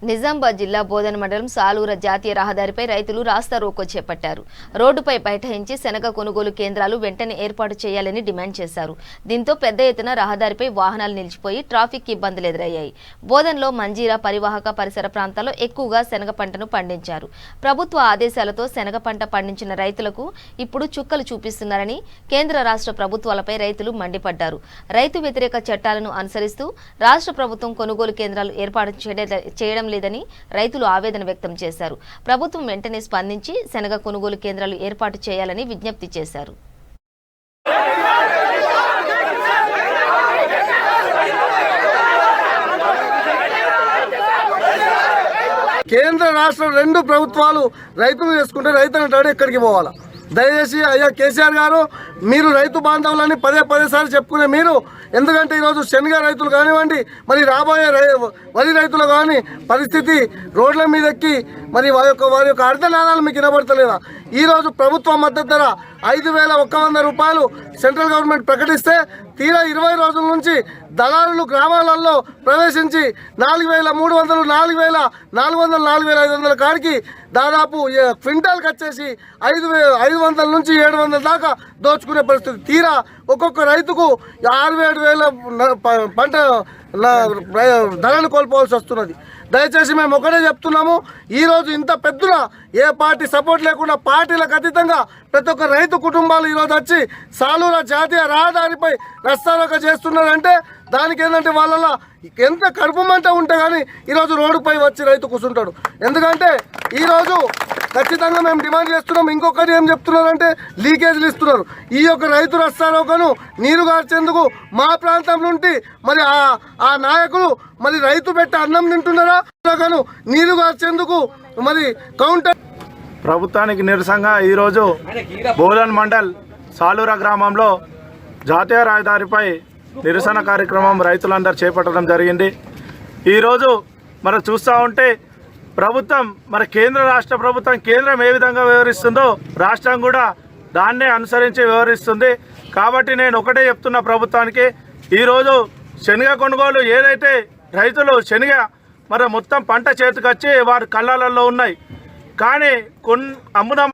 నిజామాబాద్ జిల్లా బోధన మండలం సాలూర జాతీయ రహదారిపై రైతులు రాస్తా రోకో చేపట్టారు. రోడ్డుపై బైఠాయించి శనగ కొనుగోలు కేంద్రాలు వెంటనే ఏర్పాటు చేయాలని డిమాండ్ చేశారు. దీంతో పెద్ద ఎత్తున రహదారిపై వాహనాలు నిలిచిపోయి ట్రాఫిక్ ఇబ్బందులు ఎదురయ్యాయి. బోధనలో మంజీరా పరివాహక పరిసర ప్రాంతాల్లో ఎక్కువగా శనగ పంటను పండించారు. ప్రభుత్వ ఆదేశాలతో శనగ పంట పండించిన రైతులకు ఇప్పుడు చుక్కలు చూపిస్తున్నారని కేంద్ర రాష్ట్ర ప్రభుత్వాలపై రైతులు మండిపడ్డారు. రైతు వ్యతిరేక చట్టాలను అనుసరిస్తూ రాష్ట్ర ప్రభుత్వం కొనుగోలు కేంద్రాలు ఏర్పాటు చేయడం లేదని రైతులు ఆవేదన వ్యక్తం చేశారు. ప్రభుత్వం వెంటనే స్పందించి శనగ కొనుగోలు కేంద్రాలు ఏర్పాటు చేయాలని విజ్ఞప్తి చేశారు. కేంద్ర రాష్ట్ర రెండు ప్రభుత్వాలు రైతులు చేసుకుంటే రైతు అంటాడు ఎక్కడికి పోవాలా? దయచేసి అయ్యా కేసీఆర్ గారు, మీరు రైతు బాంధవులని పదే సార్లు చెప్పుకునే మీరు, ఎందుకంటే ఈరోజు శనగ రైతులు కానివ్వండి, మరి రాబోయే వరి రైతులు కానీ పరిస్థితి రోడ్ల మీద ఎక్కి మరి వారి యొక్క అర్ధనాదాలు మీకు వినబడతలేదా? ఈరోజు ప్రభుత్వ మద్దతు ధర 5,100 రూపాయలు సెంట్రల్ గవర్నమెంట్ ప్రకటిస్తే తీరా 20 రోజుల నుంచి దళారులు గ్రామాలలో ప్రవేశించి 4,300, 4,400, 4,500 కాడికి దాదాపు క్వింటాల్కి వచ్చేసి 500 నుంచి 700 దాకా దోచుకునే పరిస్థితి. తీరా ఒక్కొక్క రైతుకు 6,000 పంట ధరను కోల్పోవాల్సి వస్తున్నది. దయచేసి మేము ఒకటే చెప్తున్నాము, ఈరోజు ఇంత పెద్దన ఏ పార్టీ సపోర్ట్ లేకుండా పార్టీలకు అతీతంగా ప్రతి ఒక్క రైతు కుటుంబాలు ఈరోజు వచ్చి సాలూర జాతీయ రహదారిపై రస్తారోకో చేస్తున్నారంటే దానికి ఏంటంటే వాళ్ళలో ఎంత కడుపు మంట ఉంటే కానీ ఈరోజు రోడ్డుపై వచ్చి రైతు కూర్చుంటాడు. ఎందుకంటే ఈరోజు ఖచ్చితంగా మేము డిమాండ్ చేస్తున్నాం. ఇంకొకటి ఏం చెప్తున్నారంటే లీకేజీలు ఇస్తున్నారు. ఈ యొక్క రైతు రస్తారోకోను నీరు గార్చేందుకు మా ప్రాంతం నుండి మరి ఆ నాయకులు మరి రైతు పెట్టి అన్నం తింటున్నారా, నీరు గార్చేందుకు మరి కౌంటర్. ప్రభుత్వానికి నిరసనగా ఈరోజు బోధన్ మండల్ సాలూర గ్రామంలో జాతీయ రహదారిపై నిరసన కార్యక్రమం రైతులందరూ చేపట్టడం జరిగింది. ఈరోజు మనం చూస్తూ ఉంటే ప్రభుత్వం మన రాష్ట్ర ప్రభుత్వం కేంద్రం ఏ విధంగా వ్యవహరిస్తుందో రాష్ట్రం కూడా దాన్నే అనుసరించి వ్యవహరిస్తుంది. కాబట్టి నేను ఒకటే చెప్తున్నా ప్రభుత్వానికి, ఈరోజు శనగ కొనుగోలు ఏదైతే రైతులు శనగ మరి మొత్తం పంట చేతికొచ్చి వారి కళ్ళాలలో ఉన్నాయి, కానీ అమ్ముదాం